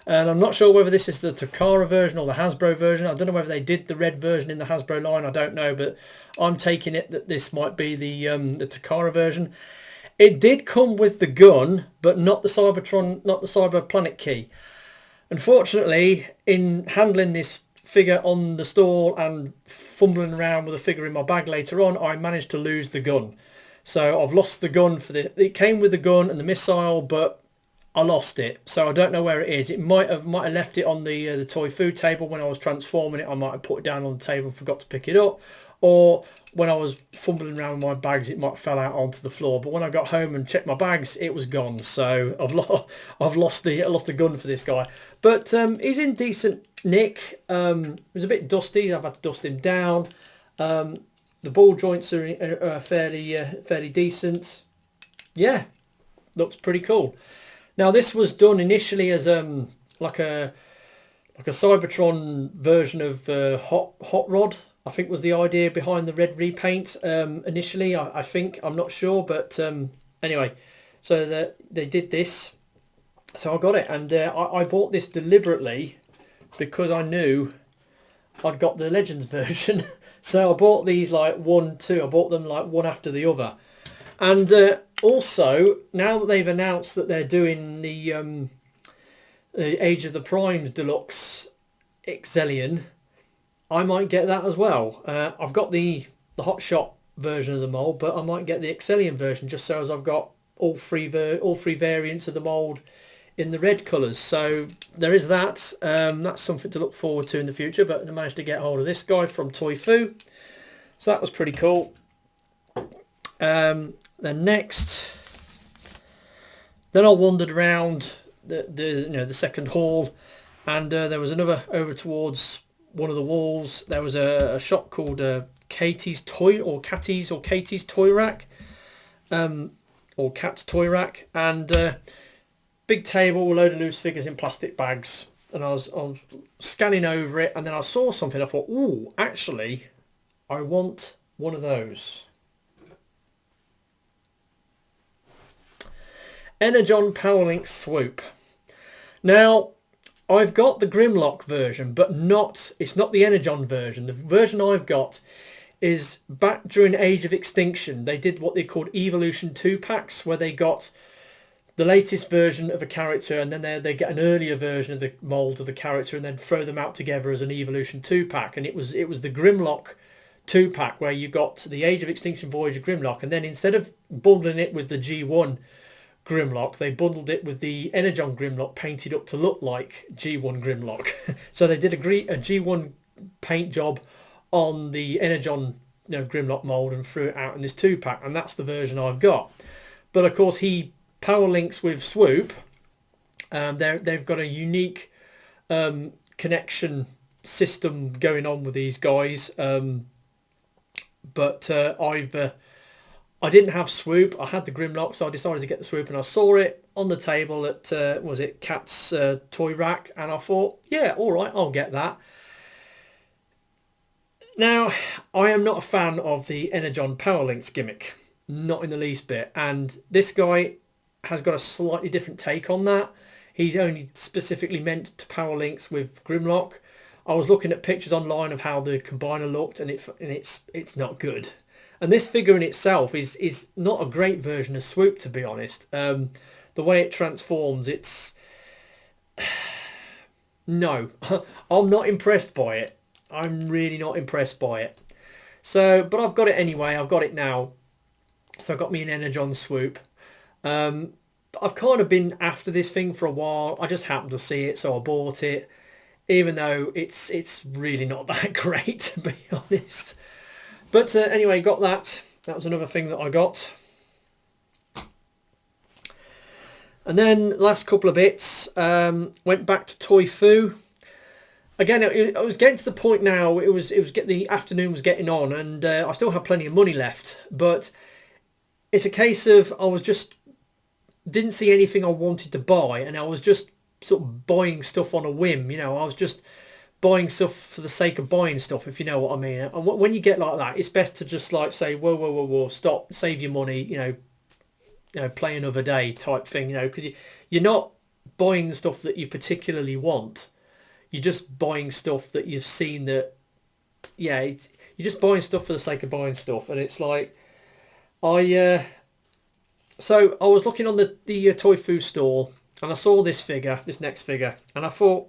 And I'm not sure whether this is the Takara version or the Hasbro version. I don't know whether they did the red version in the Hasbro line. I don't know, but I'm taking it that this might be the Takara version. It did come with the gun, but not the Cybertron, not the Cyber Planet key. Unfortunately, in handling this figure on the stall and fumbling around with the figure in my bag later on, I managed to lose the gun. So I've lost the gun for the. It came with the gun and the missile, but I lost it. So I don't know where it is. It might have left it on the toy food table when I was transforming it. I might have put it down on the table and forgot to pick it up, or when I was fumbling around with my bags, it might have fell out onto the floor. But when I got home and checked my bags, it was gone. So I've lost the gun for this guy. But he's in decent nick. It was a bit dusty. I've had to dust him down. The ball joints are fairly decent. Yeah, looks pretty cool. Now this was done initially as like a Cybertron version of Hot Rod. I think was the idea behind the red repaint initially. I think, I'm not sure, but anyway, so they did this. So I got it, and I bought this deliberately because I knew I'd got the Legends version. So I bought these like one, two. I bought them like one after the other. And also, now that they've announced that they're doing the Age of the Primes Deluxe Exillion, I might get that as well. I've got the Hot Shot version of the mold, but I might get the Exillion version just so as I've got all three variants of the mold in the red colours. So there is that. That's something to look forward to in the future. But I managed to get hold of this guy from Toy Foo, so that was pretty cool. Then next, then I wandered around the second hall, and there was another over towards one of the walls. There was a shop called Katie's Toy Rack, or Cat's Toy Rack, and big table, a load of loose figures in plastic bags. And I was scanning over it, and then I saw something. I thought, ooh, actually, I want one of those. Energon Powerlinx Swoop. Now, I've got the Grimlock version, but it's not the Energon version. The version I've got is back during Age of Extinction. They did what they called Evolution 2 packs, where they got the latest version of a character, and then they get an earlier version of the mold of the character, and then throw them out together as an Evolution 2 pack. And it was the Grimlock 2 pack, where you got the Age of Extinction Voyager Grimlock, and then instead of bundling it with the G1 Grimlock, they bundled it with the Energon Grimlock painted up to look like G1 Grimlock. So they did a G1 paint job on the Energon Grimlock mold and threw it out in this 2-pack, and that's the version I've got. But of course, he Powerlinx with Swoop. They've got a unique connection system going on with these guys. But I didn't have Swoop. I had the Grimlock, so I decided to get the Swoop, and I saw it on the table at Cat's Toy Rack, and I thought, yeah, all right, I'll get that. Now, I am not a fan of the Energon Powerlinx gimmick, not in the least bit, and this guy has got a slightly different take on that. He's only specifically meant to Powerlinx with Grimlock. I was looking at pictures online of how the combiner looked, and it's not good. And this figure in itself is not a great version of Swoop, to be honest. The way it transforms, it's... No, I'm not impressed by it. I'm really not impressed by it. So, but I've got it anyway. I've got it now. So I got me an Energon Swoop. I've kind of been after this thing for a while. I just happened to see it, so I bought it. Even though it's really not that great, to be honest. But anyway, got that. That was another thing that I got. And then last couple of bits. Went back to Toy Foo. Again, I was getting to the point now. The afternoon was getting on, and I still had plenty of money left. But it's a case of didn't see anything I wanted to buy, and I was just sort of buying stuff on a whim. I was just buying stuff for the sake of buying stuff, if you know what I mean. And when you get like that, it's best to just like say, whoa, stop, save your money, play another day type thing, because you're not buying the stuff that you particularly want. You're just buying stuff that you've seen that, you're just buying stuff for the sake of buying stuff. And it's like, so I was looking on the Toy Foo store, and I saw this figure, this next figure, and I thought,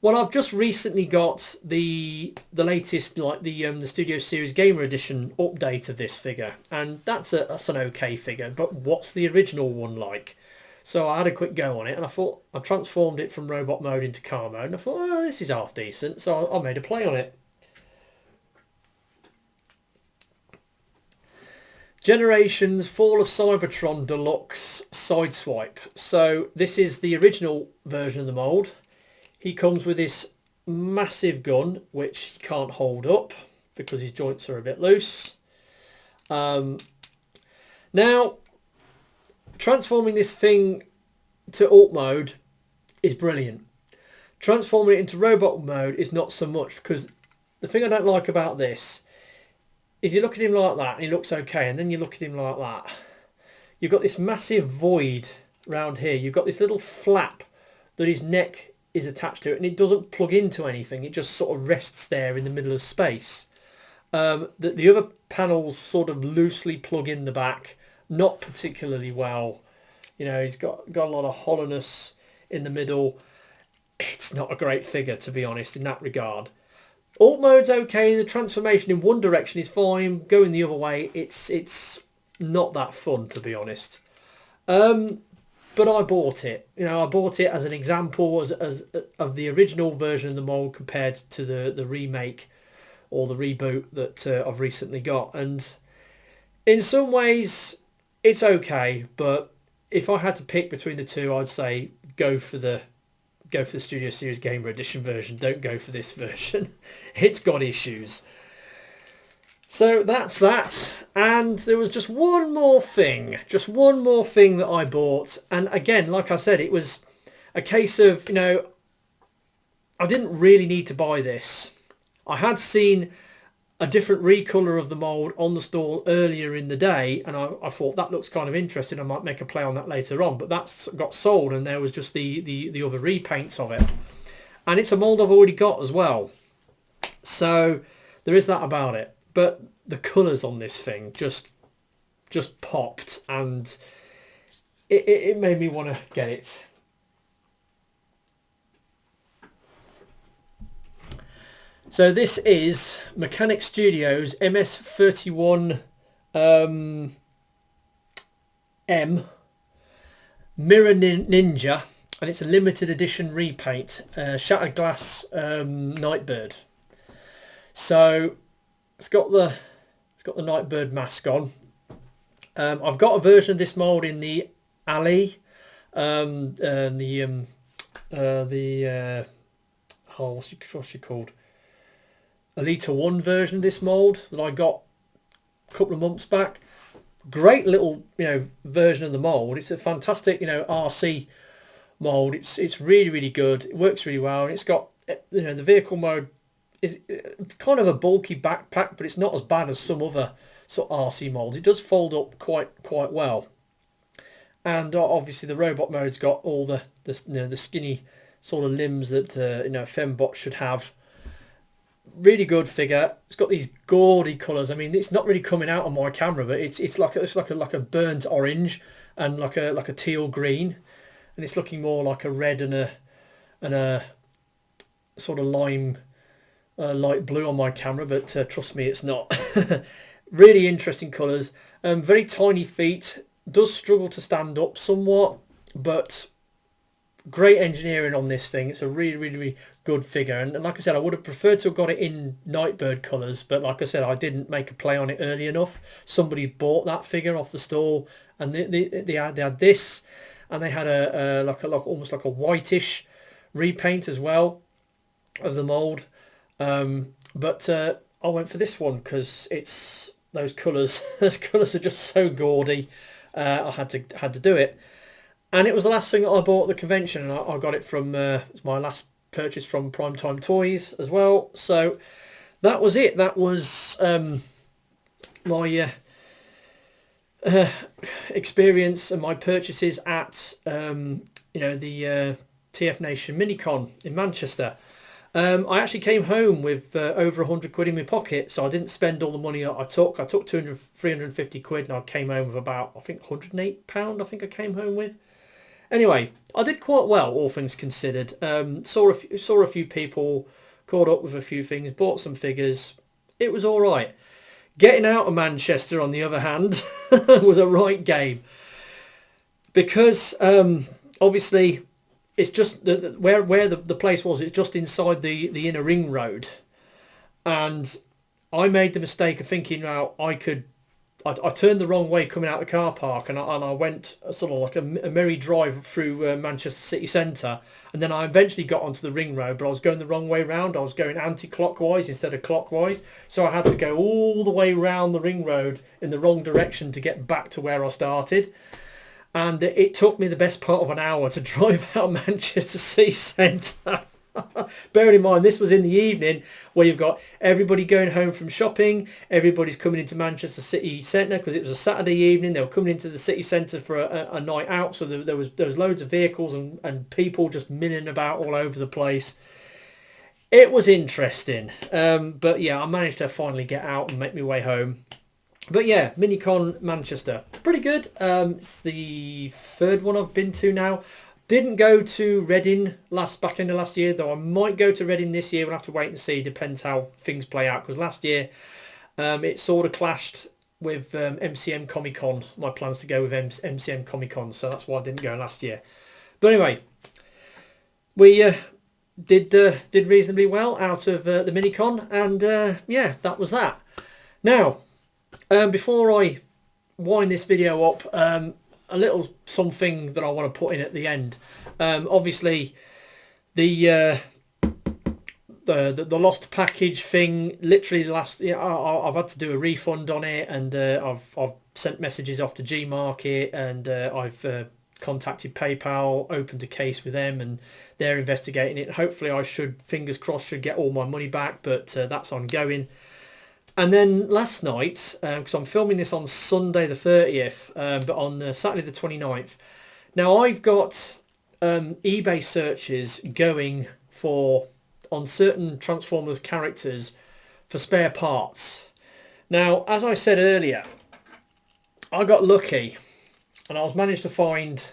well, I've just recently got the latest, like the Studio Series Gamer Edition update of this figure, and that's an okay figure. But what's the original one like? So I had a quick go on it, and I thought I transformed it from robot mode into car mode, and I thought, oh, this is half decent. So I made a play on it. Generations Fall of Cybertron Deluxe Sideswipe. So this is the original version of the mould. He comes with this massive gun, which he can't hold up because his joints are a bit loose. Now, transforming this thing to alt mode is brilliant. Transforming it into robot mode is not so much, because the thing I don't like about this is you look at him like that and he looks okay, and then you look at him like that. You've got this massive void round here. You've got this little flap that his neck is attached to it, and it doesn't plug into anything. It just sort of rests there in the middle of space. The other panels sort of loosely plug in the back, not particularly well. You know, he's got a lot of hollowness in the middle. It's not a great figure, to be honest, in that regard. Alt mode's okay. The transformation in one direction is fine. Going the other way, it's not that fun, to be honest. But I bought it. You know, I bought it as an example as of the original version of the mold compared to the remake or the reboot that I've recently got. And in some ways, it's okay. But if I had to pick between the two, I'd say go for the Studio Series Gamer Edition version. Don't go for this version. It's got issues. So that's that. And there was just one more thing that I bought. And again, like I said, it was a case of, you know, I didn't really need to buy this. I had seen a different recolor of the mold on the stall earlier in the day, and I thought that looks kind of interesting. I might make a play on that later on, but that's got sold, and there was just the other repaints of it. And it's a mold I've already got as well. So there is that about it. But the colours on this thing just popped, and it made me want to get it. So this is Mechanic Studios MS31 M Mirror Ninja, and it's a limited edition repaint, Shattered Glass Nightbird. So it's got the Nightbird mask on. I've got a version of this mold in the Alley, what's she called? Elite 1 version of this mold that I got a couple of months back. Great little, you know, version of the mold. It's a fantastic, you know, RC mold. It's really, really good. It works really well, and it's got, you know, the vehicle mode is kind of a bulky backpack, but it's not as bad as some other sort of RC molds. It does fold up quite well, and obviously the robot mode's got all the you know, the skinny sort of limbs that you know, a fembot should have. Really good figure. It's got these gaudy colours. I mean, it's not really coming out on my camera, but it's like a burnt orange and like a teal green, and it's looking more like a red and a sort of lime light blue on my camera. But trust me, it's not. Really interesting colours. Very tiny feet. Does struggle to stand up somewhat, but great engineering on this thing. It's a really, really, really good figure, and like I said, I would have preferred to have got it in Nightbird colours, but like I said, I didn't make a play on it early enough. Somebody bought that figure off the stall, and they had this, and they had a almost like a whitish repaint as well of the mould, but I went for this one because it's those colours. Those colours are just so gaudy. I had to do it. And it was the last thing that I bought at the convention, and I got it from it's my last purchase from Primetime Toys as well. So that was it. That was my experience and my purchases at you know, the TFNation Minicon in Manchester. I actually came home with over 100 quid in my pocket, so I didn't spend all the money I took. I took 350 quid, and I came home with about, I think, £108. I think I came home with. Anyway, I did quite well, all things considered. Saw a few people, caught up with a few things, bought some figures. It was all right. Getting out of Manchester, on the other hand, was a right game. Because obviously it's just where the place was. It's just inside the inner ring road, and I made the mistake of thinking, now I turned the wrong way coming out of the car park, and I went sort of like a merry drive through Manchester city centre, and then I eventually got onto the ring road, but I was going the wrong way round. I was going anti-clockwise instead of clockwise, so I had to go all the way round the ring road in the wrong direction to get back to where I started. And it took me the best part of an hour to drive out Manchester city centre. Bearing in mind, this was in the evening, where you've got everybody going home from shopping, everybody's coming into Manchester city centre because it was a Saturday evening. They were coming into the city centre for a night out, so there was loads of vehicles and people just milling about all over the place. It was interesting, but yeah, I managed to finally get out and make my way home. But yeah, Minicon Manchester, pretty good. It's the third one I've been to now. Didn't go to Reading back end of last year, though I might go to Reading this year. We'll have to wait and see. Depends how things play out. Because last year it sort of clashed with MCM Comic Con. My plans to go with MCM Comic Con, so that's why I didn't go last year. But anyway, we did reasonably well out of the Minicon, and yeah, that was that. Now, before I wind this video up, a little something that I want to put in at the end. Obviously, the lost package thing. Literally, I've had to do a refund on it, and I've sent messages off to Gmarket, and I've contacted PayPal, opened a case with them, and they're investigating it. Hopefully, I should, fingers crossed, should get all my money back, but that's ongoing. And then last night, because I'm filming this on Sunday the 30th, but on Saturday the 29th. Now I've got eBay searches going on certain Transformers characters for spare parts. Now, as I said earlier, I got lucky, and I was managed to find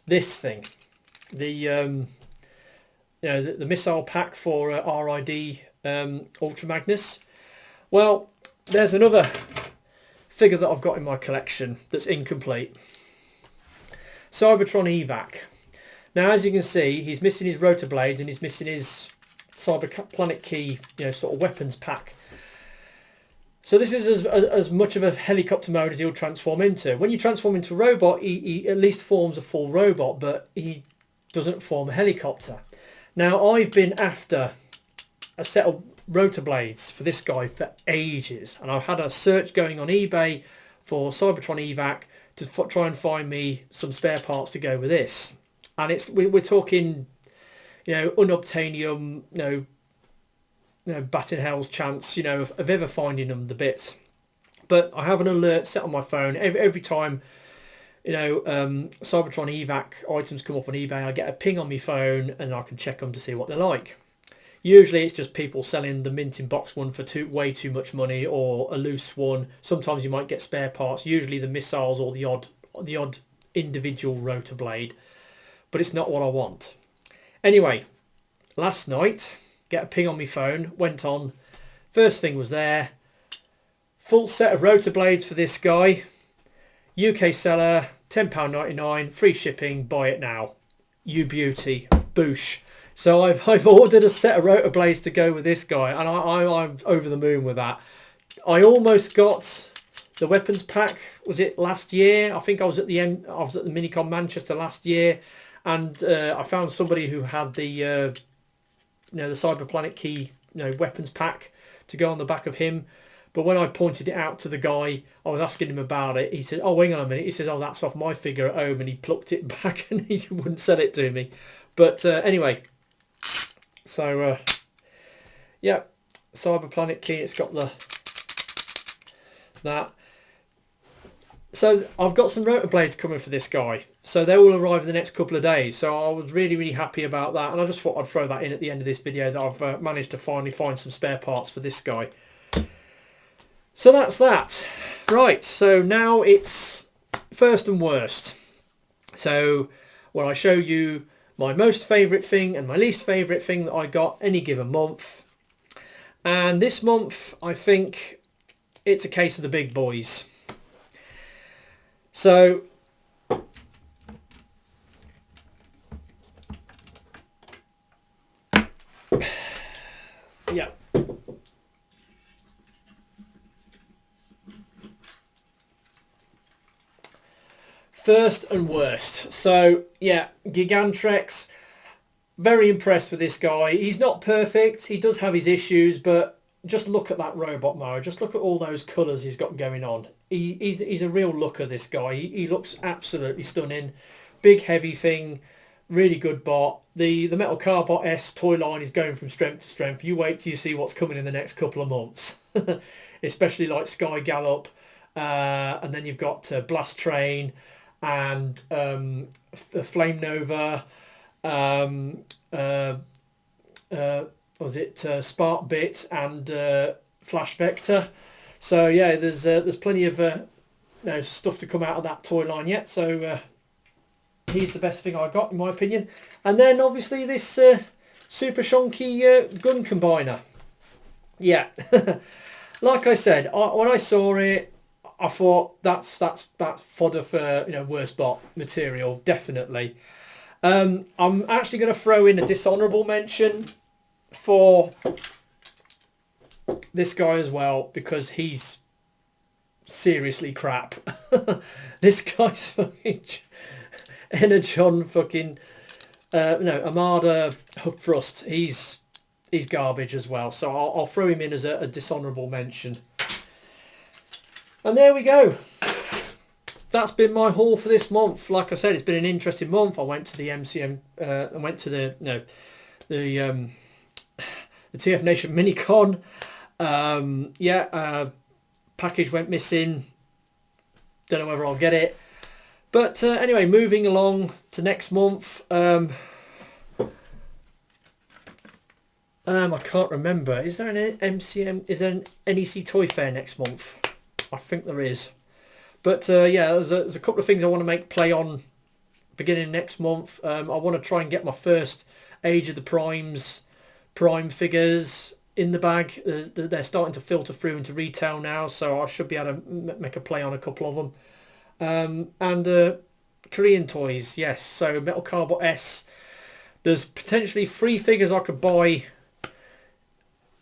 this thing, the missile pack for RID Ultra Magnus. Well, there's another figure that I've got in my collection that's incomplete. Cybertron Evac. Now, as you can see, he's missing his rotor blades and he's missing his Cyberplanet Key, sort of weapons pack. So this is as much of a helicopter mode as he'll transform into. When you transform into a robot, he at least forms a full robot, but he doesn't form a helicopter. Now, I've been after a set of rotor blades for this guy for ages, and I've had a search going on eBay for Cybertron Evac to try and find me some spare parts to go with this. And we're talking, unobtainium, bat in hell's chance, of ever finding them, the bits. But I have an alert set on my phone every time, Cybertron Evac items come up on eBay. I get a ping on my phone and I can check them to see what they're like. Usually it's just people selling the mint in box one for way too much money, or a loose one. Sometimes you might get spare parts, usually the missiles or the odd individual rotor blade. But it's not what I want. Anyway, last night, get a ping on my phone, went on. First thing was there. Full set of rotor blades for this guy. UK seller, £10.99, free shipping, buy it now. You beauty, boosh. So I've ordered a set of rotor blades to go with this guy, and I'm over the moon with that. I almost got the weapons pack. Was it last year? I think I was at the Minicon Manchester last year, and I found somebody who had the Cyberplanet Key weapons pack to go on the back of him. But when I pointed it out to the guy, I was asking him about it. He said, "Oh, hang on a minute." He says, "Oh, that's off my figure at home," and he plucked it back and he wouldn't sell it to me. But anyway. So, yeah, Cyberplanet Key, it's got that. So I've got some rotor blades coming for this guy. So they will arrive in the next couple of days. So I was really, really happy about that. And I just thought I'd throw that in at the end of this video, that I've managed to finally find some spare parts for this guy. So that's that. Right, so now it's first and worst. So where I show you my most favourite thing and my least favourite thing that I got any given month. And this month, I think it's a case of the big boys. So, yeah. First and worst. So, yeah, Gigan Trex. Very impressed with this guy. He's not perfect. He does have his issues, but just look at that robot mode. Just look at all those colours he's got going on. He's a real looker, this guy. He looks absolutely stunning. Big, heavy thing. Really good bot. The Metal Cardbot S toy line is going from strength to strength. You wait till you see what's coming in the next couple of months. Especially like Sky Gallop. And then you've got Blast Train and Flame Nova. Was it Spark Bit and Flash Vector? So yeah, there's plenty of stuff to come out of that toy line yet. So he's the best thing I got in my opinion. And then obviously this super shonky gun combiner. Yeah, like I said, when I saw it, I thought that's fodder for worst bot material, definitely. I'm actually going to throw in a dishonourable mention for this guy as well, because he's seriously crap. This guy's fucking Energon fucking Armada Thrust. He's garbage as well. So I'll throw him in as a dishonourable mention. And there we go. That's been my haul for this month. Like I said, it's been an interesting month. I went to the MCM. I went to the TFNation Minicon. Package went missing. Don't know whether I'll get it. But anyway, moving along to next month. I can't remember. Is there an MCM? Is there an NEC Toy Fair next month? I think there is. But yeah, there's a couple of things I want to make play on beginning next month. I want to try and get my first Age of the Primes Prime figures in the bag. They're starting to filter through into retail now, so I should be able to make a play on a couple of them. And Korean toys, yes. So Metal Cardbot S. There's potentially 3 figures I could buy.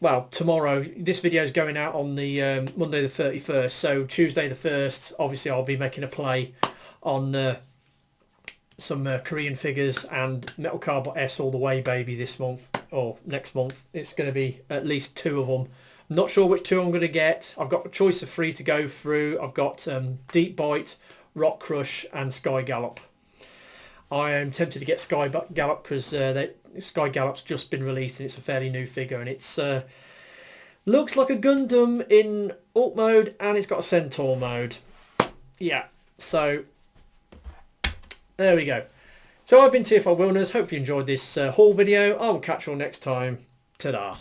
Well, tomorrow. This video is going out on the Monday the 31st. So Tuesday the 1st, obviously I'll be making a play on some Korean figures and Metal Cardbot S all the way, baby, this month or next month. It's going to be at least 2 of them. I'm not sure which 2 I'm going to get. I've got a choice of 3 to go through. I've got Deep Bite, Rock Crush and Sky Gallop. I am tempted to get Sky Gallop because Sky Gallop's just been released and it's a fairly new figure, and it's looks like a Gundam in Alt mode and it's got a Centaur mode. Yeah, so there we go. So I've been TFI Wilderness. Hope you enjoyed this haul video. I will catch you all next time. Ta-da.